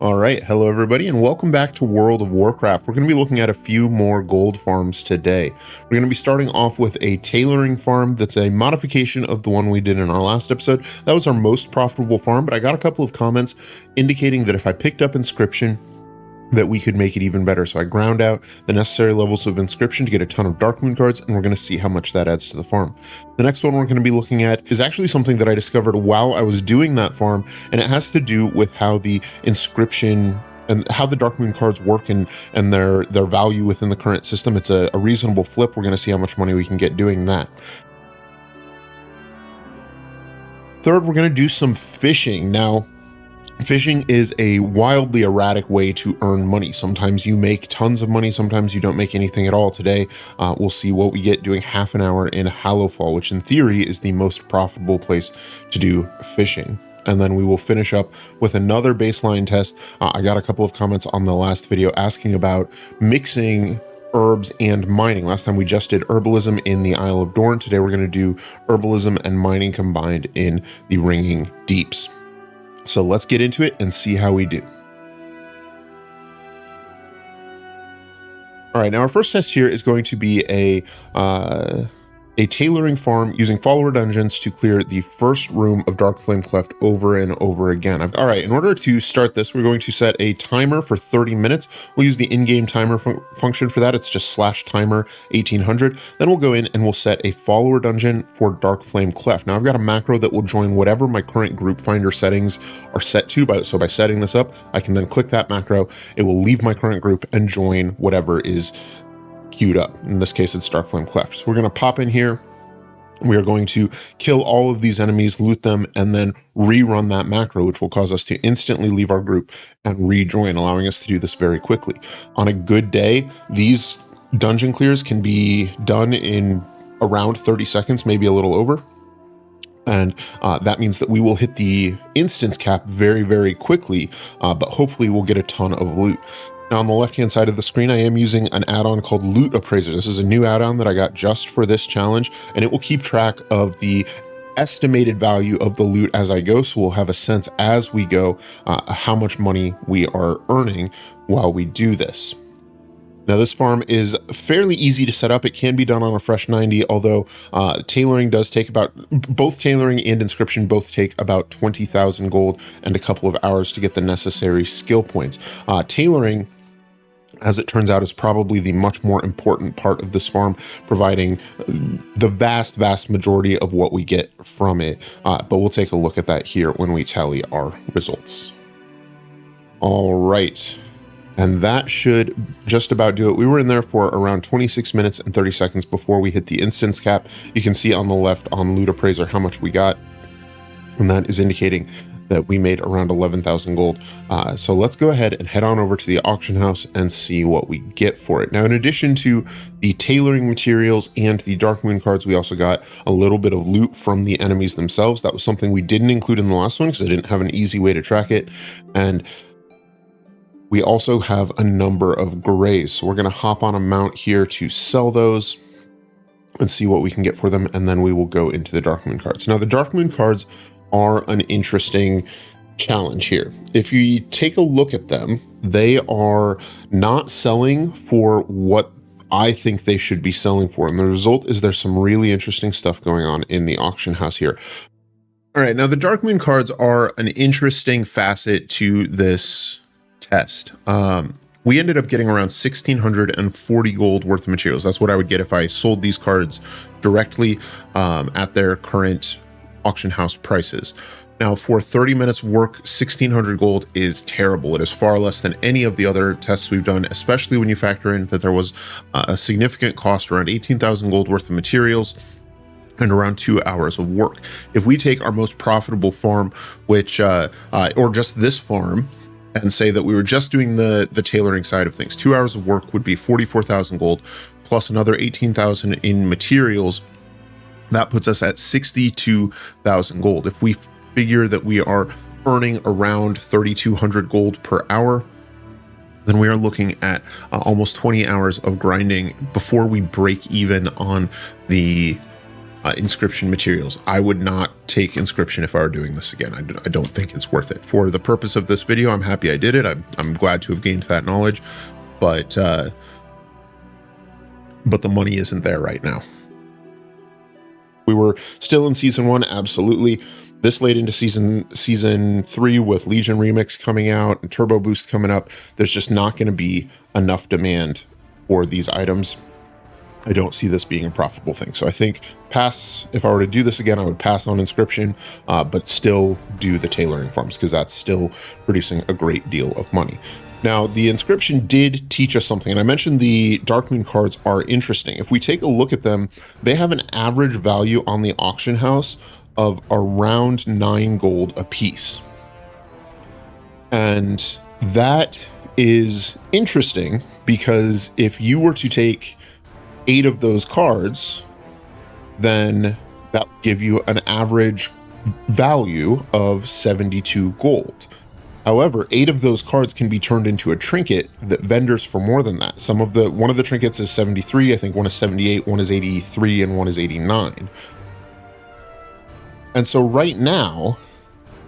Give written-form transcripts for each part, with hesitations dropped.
All right, hello everybody, and welcome back to World of Warcraft. We're going to be looking at a few more gold farms today. We're going to be starting off with a tailoring farm that's a modification of the one we did in our last episode. That was our most profitable farm, but I got a couple of comments indicating that if I picked up inscription, that we could make it even better. So I ground out the necessary levels of inscription to get a ton of Darkmoon cards, and we're going to see how much that adds to the farm. The next one we're going to be looking at is actually something that I discovered while I was doing that farm, and it has to do with how the inscription and how the Darkmoon cards work and their value within the current system. It's a reasonable flip. We're going to see how much money we can get doing that. Third, we're going to do some fishing. Now, fishing is a wildly erratic way to earn money. Sometimes you make tons of money, sometimes you don't make anything at all. Today, we'll see what we get doing half an hour in Hallowfall, which in theory is the most profitable place to do fishing. And then we will finish up with another baseline test. I got a couple of comments on the last video asking about mixing herbs and mining. Last time we just did herbalism in the Isle of Dorn. Today we're going to do herbalism and mining combined in the Ringing Deeps. So let's get into it and see how we do. All right, now our first test here is going to be a tailoring farm using follower dungeons to clear the first room of Darkflame Cleft over and over again. All right, in order to start this, we're going to set a timer for 30 minutes. We'll use the in-game timer function for that. It's just /timer 1800. Then we'll go in and we'll set a follower dungeon for Darkflame Cleft. Now I've got a macro that will join whatever my current group finder settings are set to. So by setting this up, I can then click that macro. It will leave my current group and join whatever is queued up. In this case, it's Darkflame Cleft. So we're going to pop in here. We are going to kill all of these enemies, loot them, and then rerun that macro, which will cause us to instantly leave our group and rejoin, allowing us to do this very quickly. On a good day, these dungeon clears can be done in around 30 seconds, maybe a little over. And that means that we will hit the instance cap very, very quickly, but hopefully we'll get a ton of loot. Now on the left-hand side of the screen, I am using an add-on called Loot Appraiser. This is a new add-on that I got just for this challenge, and it will keep track of the estimated value of the loot as I go, so we'll have a sense as we go how much money we are earning while we do this. Now this farm is fairly easy to set up. It can be done on a fresh 90, although tailoring does take both tailoring and inscription both take about 20,000 gold and a couple of hours to get the necessary skill points. Tailoring, as it turns out, is probably the much more important part of this farm, providing the vast majority of what we get from it. But we'll take a look at that here when we tally our results. All right. And that should just about do it. We were in there for around 26 minutes and 30 seconds before we hit the instance cap. You can see on the left on Loot Appraiser how much we got, and that is indicating that we made around 11,000 gold. So let's go ahead and head on over to the auction house and see what we get for it. Now, in addition to the tailoring materials and the Darkmoon cards, we also got a little bit of loot from the enemies themselves. That was something we didn't include in the last one because I didn't have an easy way to track it. And we also have a number of grays. So we're going to hop on a mount here to sell those and see what we can get for them. And then we will go into the Darkmoon cards. Now, the Darkmoon cards are an interesting challenge here. If you take a look at them, they are not selling for what I think they should be selling for. And the result is there's some really interesting stuff going on in the auction house here. All right, now the Darkmoon cards are an interesting facet to this test. We ended up getting around 1,640 gold worth of materials. That's what I would get if I sold these cards directly at their current auction house prices. Now, for 30 minutes work, 1,600 gold is terrible. It is far less than any of the other tests we've done, especially when you factor in that there was a significant cost, around 18,000 gold worth of materials and around 2 hours of work. If we take our most profitable farm, which, or just this farm, and say that we were just doing the tailoring side of things, 2 hours of work would be 44,000 gold plus another 18,000 in materials. That puts us at 62,000 gold. If we figure that we are earning around 3,200 gold per hour, then we are looking at almost 20 hours of grinding before we break even on the inscription materials. I would not take inscription if I were doing this again. I don't think it's worth it. For the purpose of this video, I'm happy I did it. I'm glad to have gained that knowledge, but the money isn't there right now. We were still in season 1, absolutely. This late into season 3 with Legion Remix coming out and Turbo Boost coming up, there's just not going to be enough demand for these items. I don't see this being a profitable thing. So I think pass, if I were to do this again, I would pass on inscription, but still do the tailoring farms because that's still producing a great deal of money. Now, the inscription did teach us something, and I mentioned the Darkmoon cards are interesting. If we take a look at them, they have an average value on the auction house of around 9 gold a piece. And that is interesting because if you were to take 8 of those cards, then that would give you an average value of 72 gold. However, 8 of those cards can be turned into a trinket that vendors for more than that. One of the trinkets is 73, I think one is 78, one is 83, and one is 89. And so right now,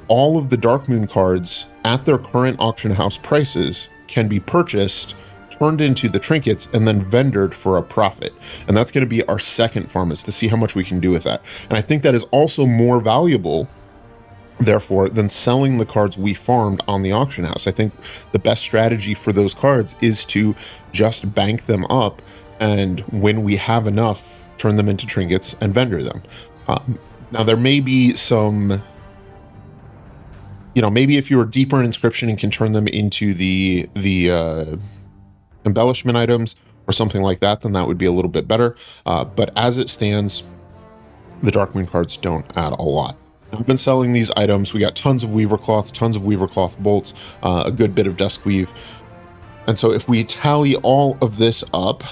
all of the Darkmoon cards at their current auction house prices can be purchased, turned into the trinkets, and then vendored for a profit. And that's going to be our second farm, is to see how much we can do with that. And I think that is also more valuable, therefore, than selling the cards we farmed on the auction house. I think the best strategy for those cards is to just bank them up, and when we have enough, turn them into trinkets and vendor them. Now, there may be some, maybe if you're deeper in inscription and can turn them into the embellishment items or something like that, then that would be a little bit better. But as it stands, the Darkmoon cards don't add a lot. I've been selling these items. We got tons of weaver cloth bolts, a good bit of dusk weave. And so if we tally all of this up,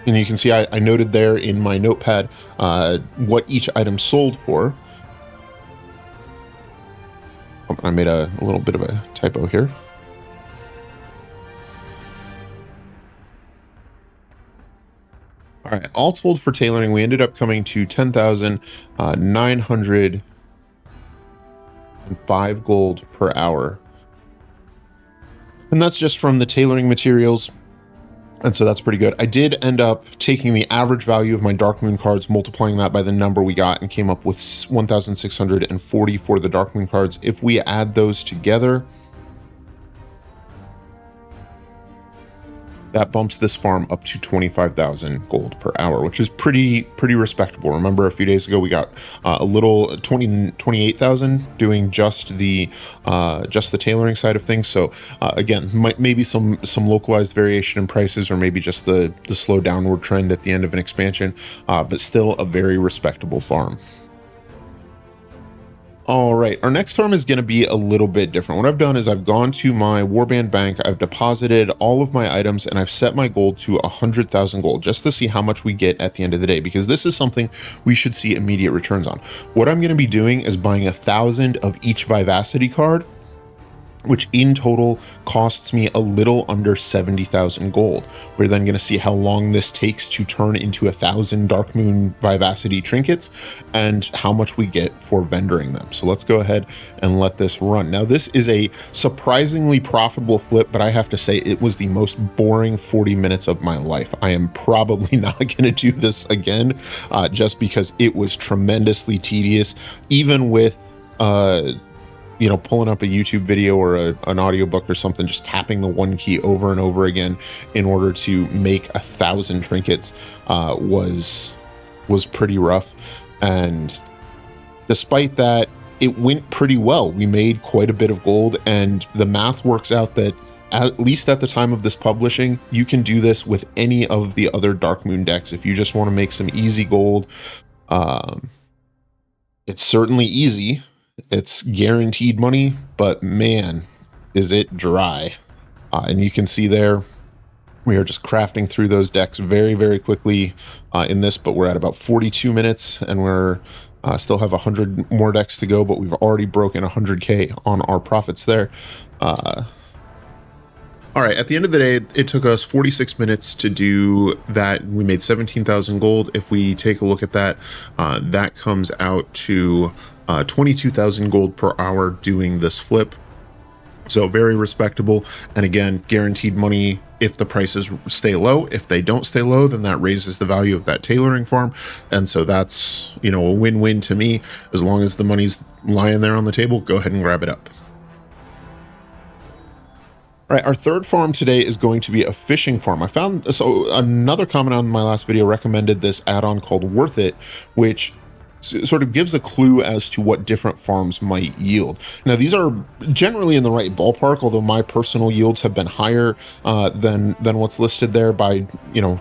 and you can see I noted there in my notepad what each item sold for. Oh, I made a little bit of a typo here. All right, all told for tailoring, we ended up coming to 10,905 gold per hour. And that's just from the tailoring materials. And so that's pretty good. I did end up taking the average value of my Darkmoon cards, multiplying that by the number we got, and came up with 1,640 for the Darkmoon cards. If we add those together, that bumps this farm up to 25,000 gold per hour, which is pretty respectable. Remember, a few days ago we got a little 28,000 doing just the tailoring side of things. So again, maybe some localized variation in prices, or maybe just the slow downward trend at the end of an expansion, but still a very respectable farm. All right, our next farm is going to be a little bit different. What I've done is I've gone to my Warband bank, I've deposited all of my items, and I've set my gold to 100,000 gold just to see how much we get at the end of the day, because this is something we should see immediate returns on. What I'm going to be doing is buying 1,000 of each Vivacity card, which in total costs me a little under 70,000 gold. We're then going to see how long this takes to turn into 1,000 Darkmoon Vivacity trinkets and how much we get for vendoring them. So let's go ahead and let this run. Now, this is a surprisingly profitable flip, but I have to say it was the most boring 40 minutes of my life. I am probably not going to do this again, just because it was tremendously tedious, even with pulling up a YouTube video or an audiobook or something, just tapping the one key over and over again in order to make 1,000 trinkets was pretty rough. And despite that, it went pretty well. We made quite a bit of gold, and the math works out that at least at the time of this publishing, you can do this with any of the other Darkmoon decks. If you just want to make some easy gold, it's certainly easy. It's guaranteed money, but man, is it dry. And you can see there, we are just crafting through those decks very, very quickly in this, but we're at about 42 minutes and we're still have 100 more decks to go, but we've already broken 100K on our profits there. All right, at the end of the day, it took us 46 minutes to do that. We made 17,000 gold. If we take a look at that, that comes out to 22,000 gold per hour doing this flip. So very respectable. And again, guaranteed money if the prices stay low. If they don't stay low, then that raises the value of that tailoring farm. And so that's, you know, a win-win to me. As long as the money's lying there on the table, go ahead and grab it up. All right, our third farm today is going to be a fishing farm. I found, so another comment on my last video recommended this add-on called Worth It, which sort of gives a clue as to what different farms might yield. Now, these are generally in the right ballpark, although my personal yields have been higher than what's listed there by, you know,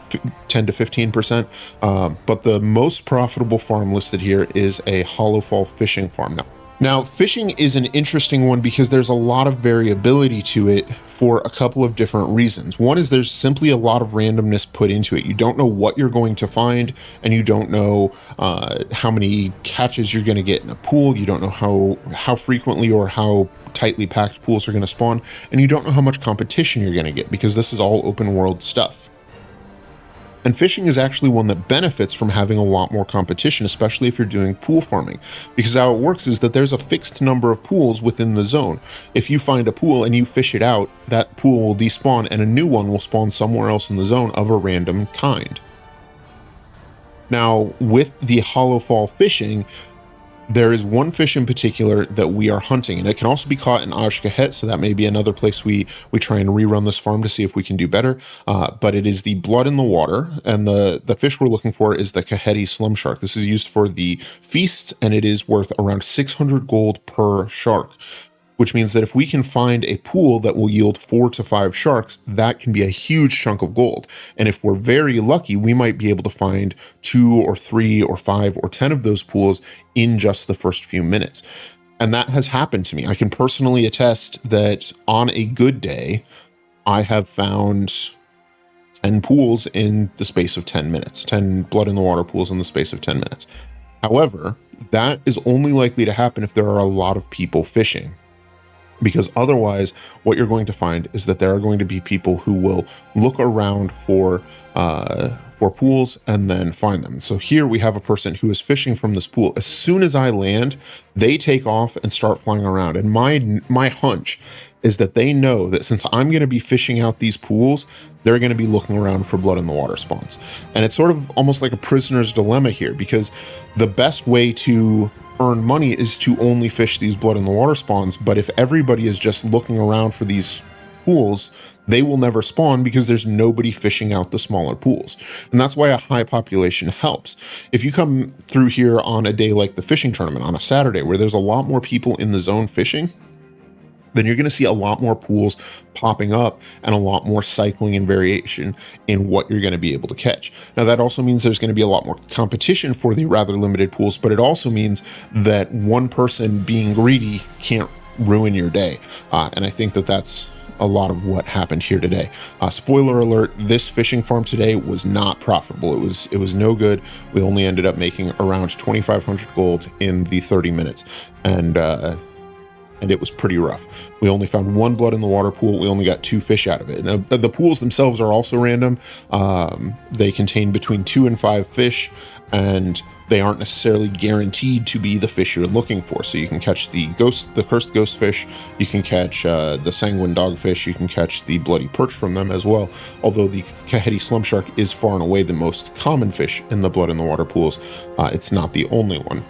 10 to 15%. But the most profitable farm listed here is a Hollow Fall fishing farm. Now, fishing is an interesting one because there's a lot of variability to it for a couple of different reasons. One is there's simply a lot of randomness put into it. You don't know what you're going to find, and you don't know how many catches you're going to get in a pool. You don't know how frequently or how tightly packed pools are going to spawn, and you don't know how much competition you're going to get because this is all open world stuff. And fishing is actually one that benefits from having a lot more competition, especially if you're doing pool farming, because how it works is that there's a fixed number of pools within the zone. If you find a pool and you fish it out, that pool will despawn and a new one will spawn somewhere else in the zone of a random kind. Now, with the Hollow Fall fishing, there is one fish in particular that we are hunting, and it can also be caught in Ashkahet, so that may be another place we try and rerun this farm to see if we can do better. But it is the blood in the water, and the fish we're looking for is the Kaheti slum shark. This is used for the feasts, and it is worth around 600 gold per shark, which means that if we can find a pool that will yield 4 to 5 sharks, that can be a huge chunk of gold. And if we're very lucky, we might be able to find 2 or 3 or 5 or 10 of those pools in just the first few minutes. And that has happened to me. I can personally attest that on a good day, I have found 10 pools in the space of 10 minutes, 10 blood in the water pools in the space of 10 minutes. However, that is only likely to happen if there are a lot of people fishing. Because otherwise, what you're going to find is that there are going to be people who will look around for pools and then find them. So here we have a person who is fishing from this pool. As soon as I land, they take off and start flying around. And my hunch is that they know that since I'm going to be fishing out these pools, they're going to be looking around for blood in the water spawns. And it's sort of almost like a prisoner's dilemma here, because the best way to earn money is to only fish these blood in the water spawns. But if everybody is just looking around for these pools, they will never spawn because there's nobody fishing out the smaller pools. And that's why a high population helps. If you come through here on a day like the fishing tournament on a Saturday where there's a lot more people in the zone fishing, then you're going to see a lot more pools popping up and a lot more cycling and variation in what you're going to be able to catch. Now, that also means there's going to be a lot more competition for the rather limited pools, but it also means that one person being greedy can't ruin your day. And I think that that's a lot of what happened here today. Spoiler alert, this fishing farm today was not profitable. It was no good. We only ended up making around 2,500 gold in the 30 minutes. And it was pretty rough. We only found 1 blood in the water pool. We only got 2 fish out of it. Now, the pools themselves are also random. They contain between 2 and 5 fish, and they aren't necessarily guaranteed to be the fish you're looking for. So you can catch the cursed ghost fish, you can catch the sanguine dogfish, you can catch the bloody perch from them as well. Although the Kaheti slum shark is far and away the most common fish in the blood in the water pools, it's not the only one.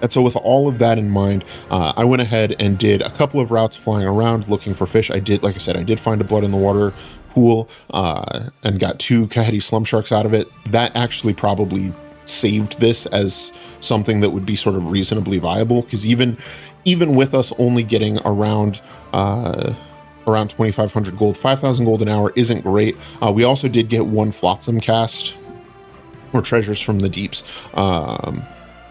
And so with all of that in mind, I went ahead and did a couple of routes flying around looking for fish. Like I said, I did find a blood in the water pool and got 2 Kaheti slum sharks out of it. That actually probably saved this as something that would be sort of reasonably viable, because even with us only getting around 2,500 gold, 5,000 gold an hour isn't great. We also did get 1 flotsam cast, or treasures from the deeps,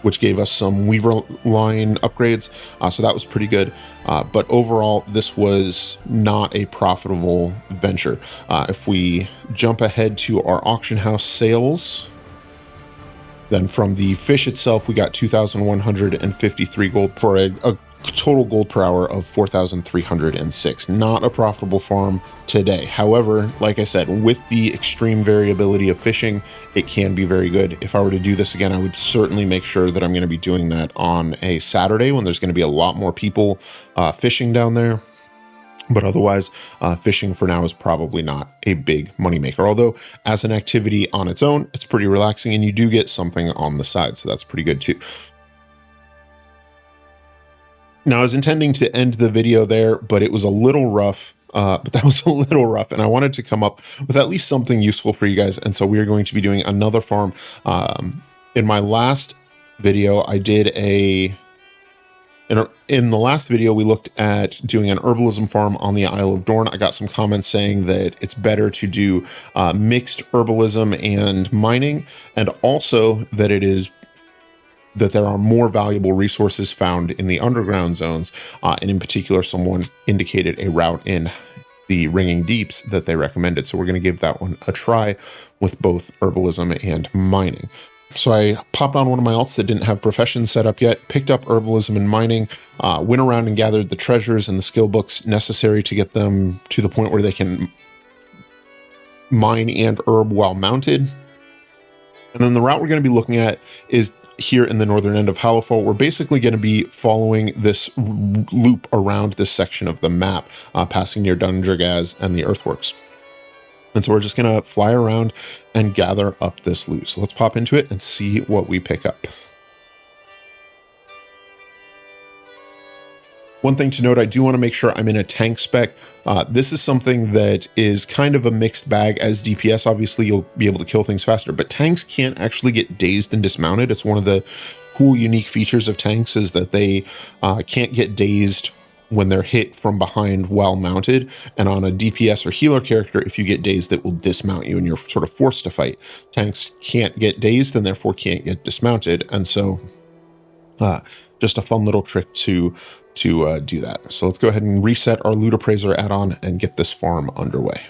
which gave us some weaver line upgrades. So that was pretty good. But overall, this was not a profitable venture. If we jump ahead to our auction house sales, then from the fish itself, we got 2,153 gold for a total gold per hour of 4,306. Not a profitable farm today. However, like I said, with the extreme variability of fishing, it can be very good. If I were to do this again, I would certainly make sure that I'm going to be doing that on a Saturday when there's going to be a lot more people fishing down there. But otherwise, fishing for now is probably not a big moneymaker. Although as an activity on its own, it's pretty relaxing and you do get something on the side. So that's pretty good too. Now, I was intending to end the video there, but it was a little rough. And I wanted to come up with at least something useful for you guys. And so we are going to be doing another farm. In my last video, I did in the last video, we looked at doing an herbalism farm on the Isle of Dorn. I got some comments saying that it's better to do mixed herbalism and mining, and also that there are more valuable resources found in the underground zones. And in particular, someone indicated a route in the Ringing Deeps that they recommended. So we're going to give that one a try with both herbalism and mining. So I popped on one of my alts that didn't have professions set up yet, picked up herbalism and mining, went around and gathered the treasures and the skill books necessary to get them to the point where they can mine and herb while mounted. And then the route we're going to be looking at is here in the northern end of Hallowfall. We're basically going to be following this loop around this section of the map, passing near Dundragaz and the earthworks. And so we're just going to fly around and gather up this loot. So let's pop into it and see what we pick up. One thing to note, I do want to make sure I'm in a tank spec. This is something that is kind of a mixed bag. As DPS, obviously, you'll be able to kill things faster, but tanks can't actually get dazed and dismounted. It's one of the cool, unique features of tanks is that they can't get dazed when they're hit from behind while mounted. And on a DPS or healer character, if you get dazed, it will dismount you and you're sort of forced to fight. Tanks can't get dazed and therefore can't get dismounted. And so just a fun little trick to do that. So let's go ahead and reset our Loot Appraiser add-on and get this farm underway.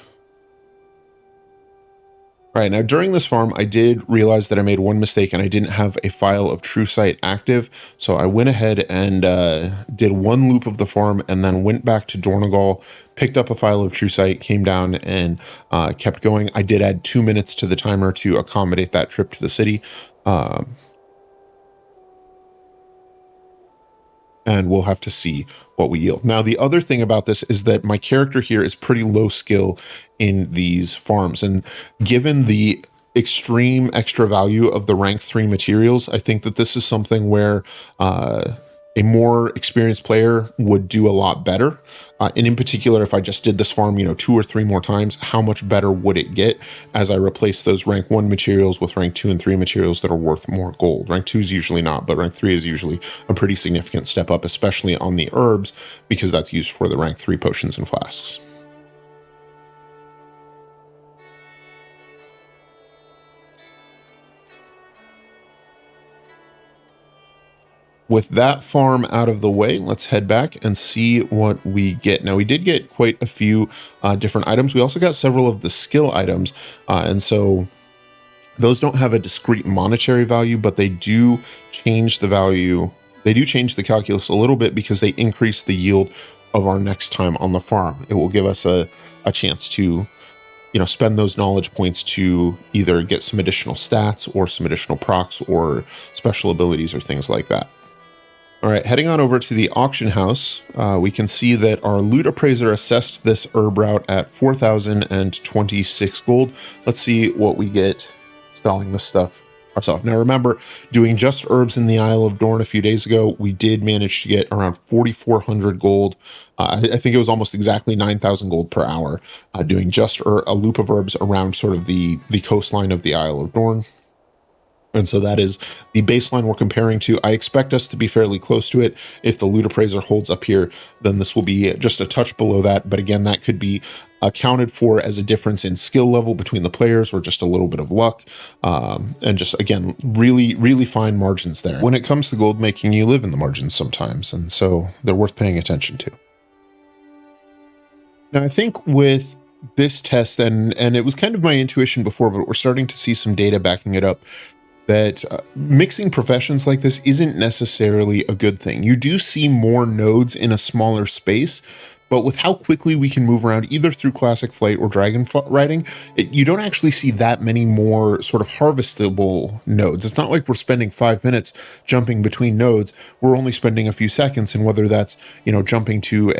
All right, now during this farm, I did realize that I made one mistake and I didn't have a file of TrueSight active. So I went ahead and did one loop of the farm and then went back to Dornogal, picked up a file of TrueSight, came down and kept going. I did add 2 minutes to the timer to accommodate that trip to the city. And we'll have to see what we yield. Now, the other thing about this is that my character here is pretty low skill in these farms. And given the extreme extra value of the rank 3 materials, I think that this is something where a more experienced player would do a lot better. And in particular, if I just did this farm, 2 or 3 more times, how much better would it get as I replace those rank 1 materials with rank 2 and 3 materials that are worth more gold? Rank 2 is usually not, but rank 3 is usually a pretty significant step up, especially on the herbs, because that's used for the rank 3 potions and flasks. With that farm out of the way, let's head back and see what we get. Now, we did get quite a few different items. We also got several of the skill items. And so those don't have a discrete monetary value, but they do change the value. They do change the calculus a little bit because they increase the yield of our next time on the farm. It will give us a chance to spend those knowledge points to either get some additional stats or some additional procs or special abilities or things like that. All right, heading on over to the auction house, we can see that our Loot Appraiser assessed this herb route at 4,026 gold. Let's see what we get selling this stuff ourselves. Now remember, doing just herbs in the Isle of Dorn a few days ago, we did manage to get around 4,400 gold. I think it was almost exactly 9,000 gold per hour, doing just a loop of herbs around sort of the coastline of the Isle of Dorn. And so that is the baseline we're comparing to. I expect us to be fairly close to it. If the Loot Appraiser holds up here, then this will be just a touch below that. But again, that could be accounted for as a difference in skill level between the players or just a little bit of luck. And just, again, really, really fine margins there. When it comes to gold making, you live in the margins sometimes. And so they're worth paying attention to. Now, I think with this test, and it was kind of my intuition before, but we're starting to see some data backing it up, that mixing professions like this isn't necessarily a good thing. You do see more nodes in a smaller space, but with how quickly we can move around either through classic flight or dragon riding, you don't actually see that many more sort of harvestable nodes. It's not like we're spending 5 minutes jumping between nodes. We're only spending a few seconds, and whether that's, jumping to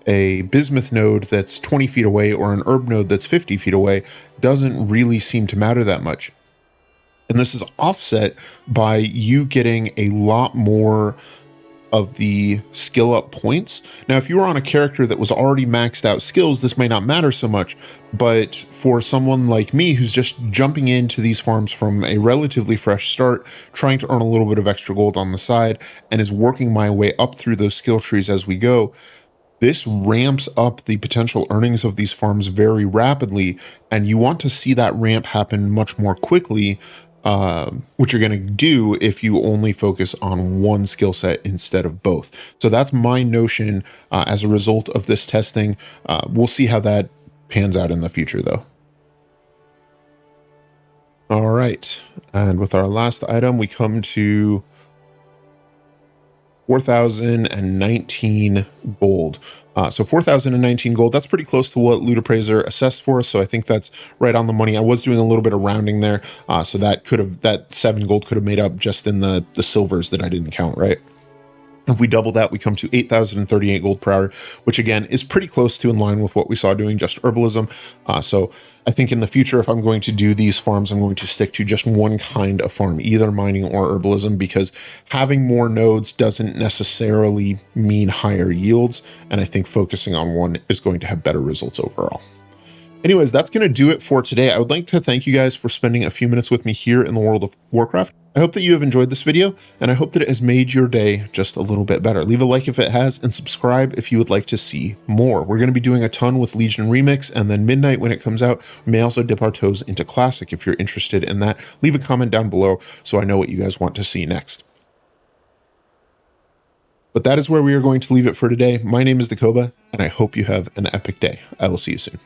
a bismuth node that's 20 feet away or an herb node that's 50 feet away doesn't really seem to matter that much. And this is offset by you getting a lot more of the skill up points. Now, if you were on a character that was already maxed out skills, this may not matter so much, but for someone like me who's just jumping into these farms from a relatively fresh start, trying to earn a little bit of extra gold on the side, and is working my way up through those skill trees as we go, this ramps up the potential earnings of these farms very rapidly, and you want to see that ramp happen much more quickly, which you're going to do if you only focus on one skill set instead of both. So that's my notion as a result of this testing. We'll see how that pans out in the future, though. All right, and with our last item, we come to 4,019 gold. So 4,019 gold, that's pretty close to what Loot Appraiser assessed for us. So I think that's right on the money. I was doing a little bit of rounding there. So that 7 gold could have made up just in the silvers that I didn't count, right? If we double that, we come to 8,038 gold per hour, which again is pretty close to in line with what we saw doing just herbalism. So I think in the future, if I'm going to do these farms, I'm going to stick to just one kind of farm, either mining or herbalism, because having more nodes doesn't necessarily mean higher yields. And I think focusing on one is going to have better results overall. Anyways, that's going to do it for today. I would like to thank you guys for spending a few minutes with me here in the World of Warcraft. I hope that you have enjoyed this video, and I hope that it has made your day just a little bit better. Leave a like if it has, and subscribe if you would like to see more. We're going to be doing a ton with Legion Remix, and then Midnight when it comes out. We may also dip our toes into Classic if you're interested in that. Leave a comment down below so I know what you guys want to see next. But that is where we are going to leave it for today. My name is Dakoba, and I hope you have an epic day. I will see you soon.